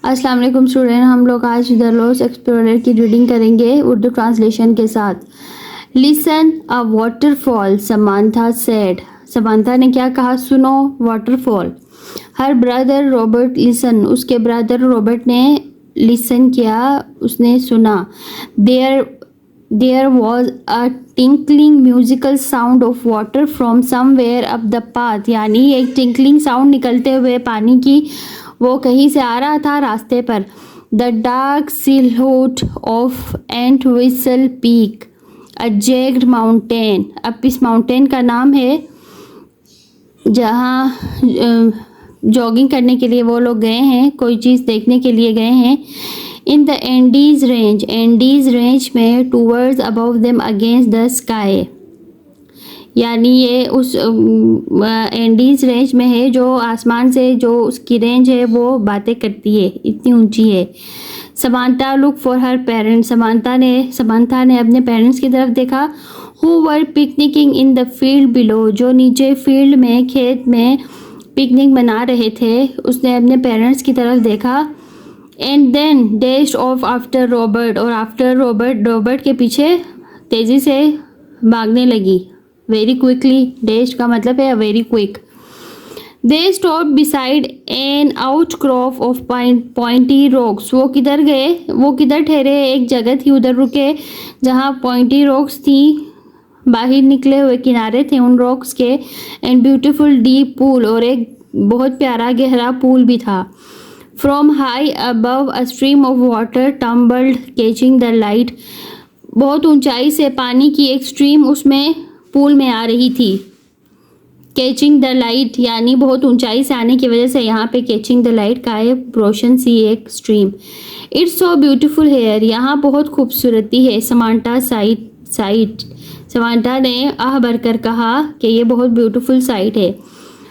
अस्सलाम वालेकुम स्टूडेंट, हम लोग आज द लॉस्ट एक्सप्लोरर की रीडिंग करेंगे उर्दू ट्रांसलेशन के साथ। Listen a waterfall, Samantha said. Samantha ने क्या कहा? सुनो waterfall. Her brother Robert listen, उसके ब्रदर रॉबर्ट ने लिसन किया, उसने सुना। There was a tinkling musical sound of water from somewhere up the path, यानी एक टिंकलिंग साउंड निकलते हुए पानी की, वो कहीं से आ रहा था रास्ते पर। The dark silhouette of ant whistle peak, a jagged mountain. अब इस माउंटेन का नाम है जहाँ जॉगिंग करने के लिए वो लोग गए हैं, कोई चीज़ देखने के लिए गए हैं। In the Andes range, Andes range में towards above them against the sky, यानी ये उस एंडीज रेंज में है जो आसमान से, जो उसकी रेंज है वो बातें करती है, इतनी ऊंची है। Samantha look for her parents, Samantha ने अपने पेरेंट्स की तरफ देखा। Who were picnicking in the field below, जो नीचे फील्ड में, खेत में पिकनिक मना रहे थे, उसने अपने पेरेंट्स की तरफ देखा। And then dashed off after Robert, और आफ्टर रॉबर्ट के पीछे तेज़ी से भागने लगी। वेरी क्विकली, डैश्ड का मतलब है very quick. They stop beside an outcrop of pointy rocks, वो किधर गए, वो किधर ठहरे? एक जगह थी, उधर रुके जहाँ पॉइंटी रॉक्स थी, बाहर निकले हुए किनारे थे उन रॉक्स के। एंड ब्यूटीफुल डीप पूल, और एक बहुत प्यारा गहरा पूल भी था। From high above a stream of water tumbled catching the light, बहुत ऊंचाई से पानी की एक स्ट्रीम उसमें पूल में आ रही थी। कैचिंग द लाइट यानी बहुत ऊंचाई से आने की वजह से यहाँ पे कैचिंग द लाइट का है, रोशन सी एक stream. It's so beautiful here, यहाँ बहुत खूबसूरती है। समांथा ने आह भरकर कहा कि ये बहुत ब्यूटीफुल साइट है।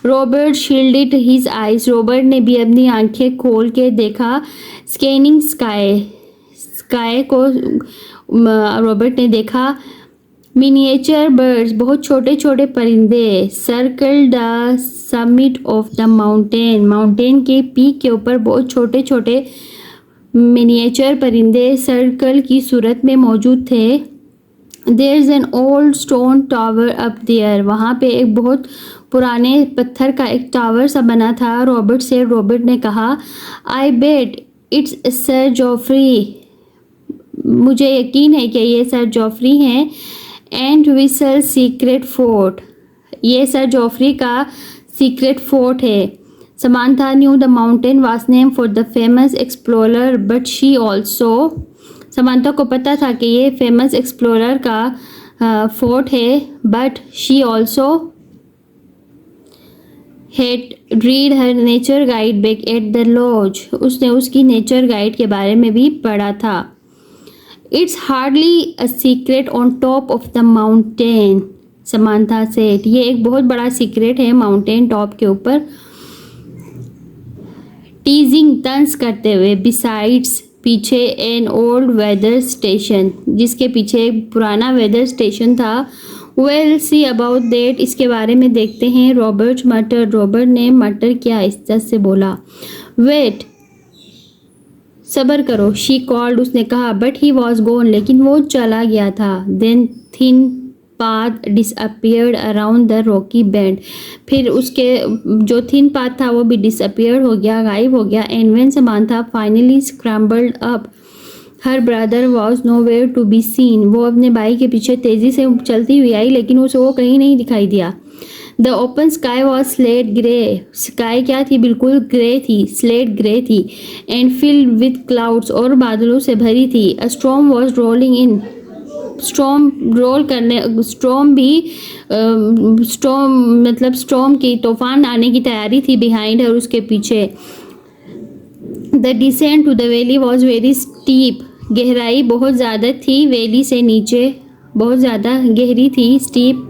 Robert shielded his eyes, Robert ने भी अपनी आंखें खोल के देखा। स्कैनिंग स्काई को रॉबर्ट ने देखा। मिनिएचर बर्ड्स, बहुत छोटे छोटे परिंदे। Circle the summit of the mountain, mountain के पीक के ऊपर बहुत छोटे छोटे मिनिएचर परिंदे सर्कल की सूरत में मौजूद थे। There is an old stone tower up there, वहाँ पे एक बहुत पुराने पत्थर का एक टावर सा बना था। रॉबर्ट ने कहा, I bet it's sir Geoffrey, मुझे यकीन है कि ये सर जॉफ्री हैं। एंड विसल सीक्रेट फोर्ट, ये सर जॉफ्री का सीक्रेट फोर्ट है। Samantha knew the mountain was name for the famous explorer but she also, Samantha को पता था कि ये फेमस एक्सप्लोरर का फोर्ट है, but she also had read her nature guide back at the lodge, उसने उसकी नेचर गाइड के बारे में भी पढ़ा था। It's hardly a secret on top of the mountain, Samantha said, ये एक बहुत बड़ा सीक्रेट है माउंटेन टॉप के ऊपर। टीजिंग, तंज करते हुए। बिसाइड्स, पीछे। एन ओल्ड वेदर स्टेशन, जिसके पीछे एक पुराना वेदर स्टेशन था। वेल सी अबाउट दैट, इसके बारे में देखते हैं। रॉबर्ट ने मटर किया, इज्जत से बोला। वेट, सबर करो। शी कॉल्ड, उसने कहा। बट ही वॉज गोन, लेकिन वो चला गया था। Then thin path disappeared around the rocky bend, फिर उसके जो थिन पाथ था वो भी डिसअपियर्ड हो गया, गायब हो गया। And when Samantha finally scrambled up, her brother was nowhere to be seen, वो अपने भाई के पीछे तेजी से चलती हुई आई, लेकिन उसे वो कहीं नहीं दिखाई दिया। The open sky was slate grey, sky क्या थी? बिल्कुल ग्रे थी, स्लेट ग्रे थी। एंड फिल्ड विथ क्लाउड्स, और बादलों से भरी थी। अ storm was rolling in, storm मतलब स्टॉर्म की, तूफान आने की तैयारी थी बिहाइंड और उसके पीछे। The descent to the valley was very steep, गहराई बहुत ज़्यादा थी, वैली से नीचे बहुत ज़्यादा गहरी थी, steep.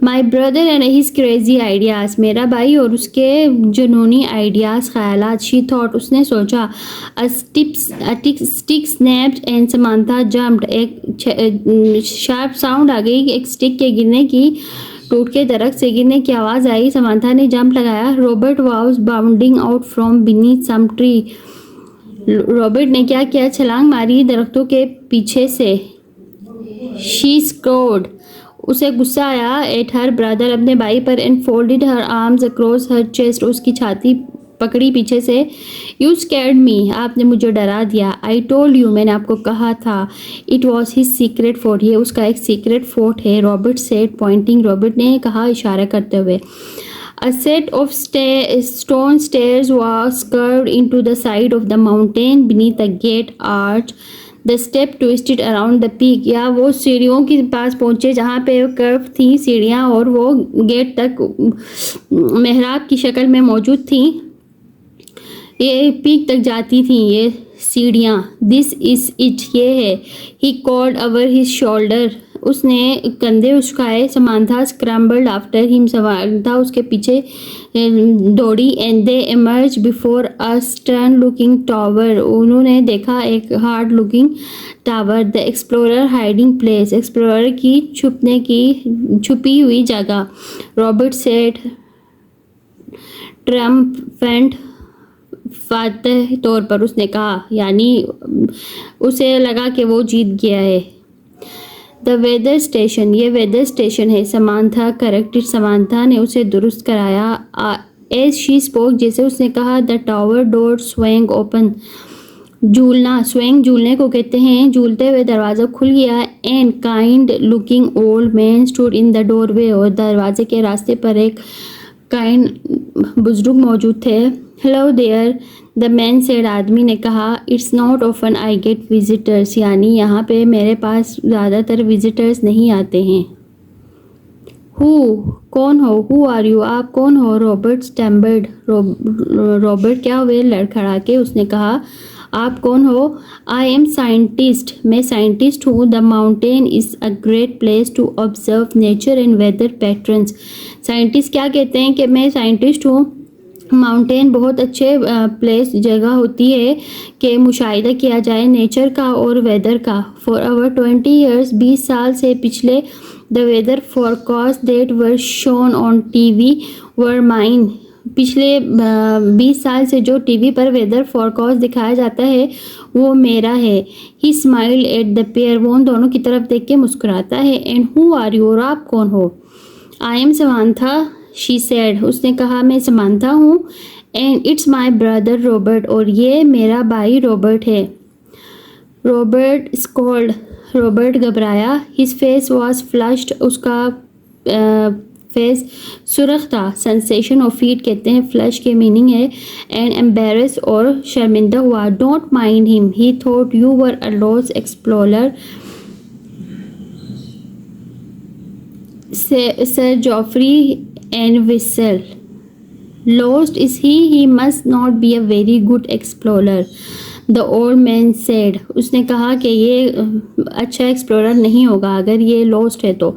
My brother and his crazy ideas, मेरा भाई और उसके जुनूनी आइडियाज़, ख्यालात। शी थॉट, उसने सोचा। A stick snapped and Samantha jumped, एक शार्प साउंड आ गई एक स्टिक के गिरने की। टूट के दरख्त से गिरने की आवाज़ आई। समांथा ने जंप लगाया। Robert was bounding out from beneath some tree. Robert ने क्या किया? छलांग मारी दरख्तों के पीछे से। She scowled. उसे गुस्सा आया एट हर ब्रदर, अपने भाई पर, and folded her arms across her chest. उसकी छाती पकड़ी पीछे से। यू स्कैर्ड मी, आपने मुझे डरा दिया। आई टोल्ड यू, मैंने आपको कहा था। It was his secret fort, ये उसका एक सीक्रेट फोर्ट है। रॉबर्ट सेड पॉइंटिंग, रॉबर्ट ने कहा इशारा करते हुए। A set of stone stairs was curved into the side of the mountain beneath the gate arch. The step twisted around the peak. या वो सीढ़ियों के पास पहुँचे जहाँ पे कर्व थी सीढ़ियाँ, और वो गेट तक मेहराब की शक्ल में मौजूद थी। ये पीक तक जाती थी ये सीढ़ियाँ। दिस इज इट, ये है। He called over his shoulder, उसने कंधे उचकाए। Samantha scrambled after him, Samantha उसके पीछे दौड़ी। And they emerge before a stern looking tower, उन्होंने देखा एक hard looking tower. The explorer hiding place, explorer की छुपी हुई जगह। रॉबर्ट सेड ट्रम्पेंट, फातह तौर पर उसने कहा, यानी उसे लगा कि वो जीत गया है। द वेदर स्टेशन, ये वेदर स्टेशन है। समांथा करेक्टेड, समांथा ने उसे दुरुस्त कराया। एज शी स्पोक, जैसे उसने कहा। द टावर डोर स्वेंग ओपन, झूलना, स्वेंग झूलने को कहते हैं। झूलते हुए दरवाज़ा खुल गया। And kind looking old man stood in the doorway, और दरवाजे के रास्ते पर एक काइंड बुजुर्ग मौजूद थे। Hello there, the man said, आदमी ने कहा। It's not often I get visitors, यानी यहाँ पे मेरे पास ज़्यादातर विजिटर्स नहीं आते हैं। हु, कौन हो? हु आर यू, आप कौन हो? रॉबर्ट स्टैम्बर्ड, रॉबर्ट क्या हुए? लड़खड़ा के उसने कहा, आप कौन हो? आई एम साइंटिस्ट, मैं साइंटिस्ट हूँ। The mountain is a great place to observe nature and weather patterns. Scientist क्या कहते हैं कि मैं साइंटिस्ट हूँ। माउंटेन बहुत अच्छे प्लेस जगह होती है कि मुशाहिदा किया जाए नेचर का और वेदर का। फॉर ओवर 20 ईयर्स, 20 साल से पिछले, the weather forecast that were shown on TV were mine, पिछले 20 साल से जो टीवी पर वेदर फोरकास्ट दिखाया जाता है वो मेरा है। ही स्माइल्ड एट द पेयर, वो उन दोनों की तरफ देख के मुस्कुराता है। एंड हु आर यू, और आप कौन हो? I M Samantha, she said, उसने कहा, मैं समांथा हूँ। And it's my brother Robert, और ये मेरा भाई रॉबर्ट है। रॉबर्ट स्कॉल्ड, रॉबर्ट घबराया। हिज फेस वॉज फ्लश्ड, उसका फेस सुर्ख था। सेंसेशन ऑफ फीट कहते हैं, फ्लश के मीनिंग है। एंड एम्बेरस, और शर्मिंदा हुआ। Don't mind him, he thought you were a lost explorer. Sir Joffrey and whistle, lost is he must not be a very good explorer, the old man said, उसने कहा कि ये अच्छा explorer नहीं होगा अगर ये लॉस्ट है तो।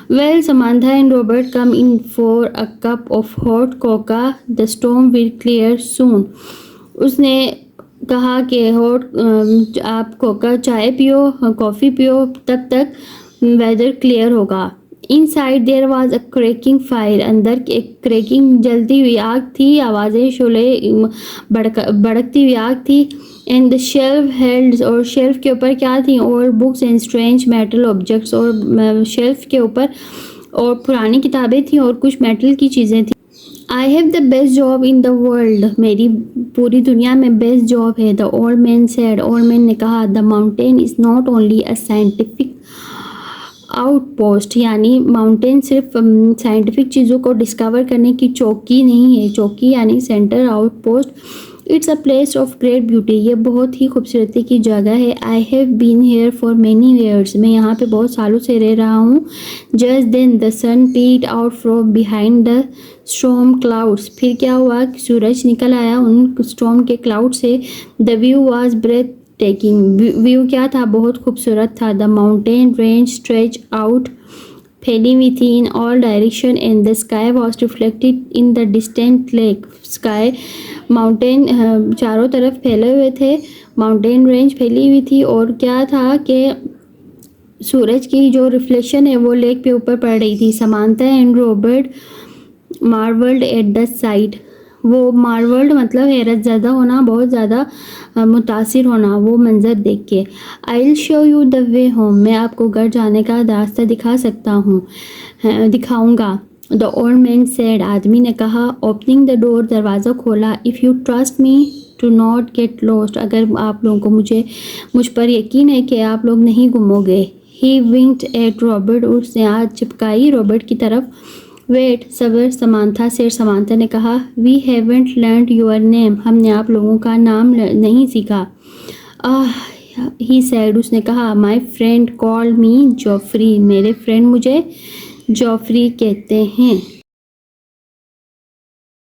Well, Samantha and Robert come in for a cup of hot cocoa, the storm will clear soon. उसने कहा कि आप कोका चाय पियो, कॉफ़ी पियो, तब तक वेदर क्लियर होगा। Inside there was a crackling fire, अंदर एक क्रैकिंग जलती हुई आग थी, आवाज़ें शोले भड़कती हुई आग थी। एंड द शेल्फ हेल्ड, और शेल्फ के ऊपर क्या थी? और books and strange metal objects, और शेल्फ के ऊपर और पुरानी किताबें थी और कुछ मेटल की चीज़ें थी। I have the best job in the world, मेरी पूरी दुनिया में बेस्ट जॉब है। The old man said, old man ने कहा। The mountain is not only a scientific outpost, यानी माउंटेन सिर्फ साइंटिफिक चीज़ों को डिस्कवर करने की चौकी नहीं है। चौकी यानी centre, outpost. It's a place of great beauty, ये बहुत ही खूबसूरती की जगह है। I have been here for many years, मैं यहाँ पे बहुत सालों से रह रहा हूँ। Just then the sun peeked out from behind the storm clouds, फिर क्या हुआ कि सूरज निकल आया उन स्टॉर्म के क्लाउड से। The view was breathtaking, view क्या था? बहुत खूबसूरत था। The mountain range stretch out, फैली हुई थी in all direction. And the sky was reflected in the distant lake, sky mountain चारों तरफ फैले हुए थे, माउंटेन रेंज फैली हुई थी। और क्या था कि सूरज की जो रिफ्लेक्शन है वो लेक पे ऊपर पड़ रही थी। Samantha and Robert marvelled at the site. वो मार्वल्ड मतलब हैरत ज़्यादा होना, बहुत ज़्यादा मुतासिर होना वो मंज़र देख के। I will show you the way home. मैं आपको घर जाने का रास्ता दिखा सकता हूँ, दिखाऊंगा। The old man said. आदमी ने कहा। Opening the door. दरवाज़ा खोला। If you trust me to not get lost. अगर आप लोगों को मुझ पर यकीन है कि आप लोग नहीं गुमोगे। ही विंक्ड एट रॉबर्ट। उसने हाथ चिपकाई रॉबर्ट की तरफ। वेट सबर। समांथा से। समांथा ने कहा। We haven't learned your name. हमने आप लोगों का नाम नहीं सीखा। He said. उसने कहा। My friend call me Geoffrey. मेरे फ्रेंड मुझे जॉफरी कहते हैं।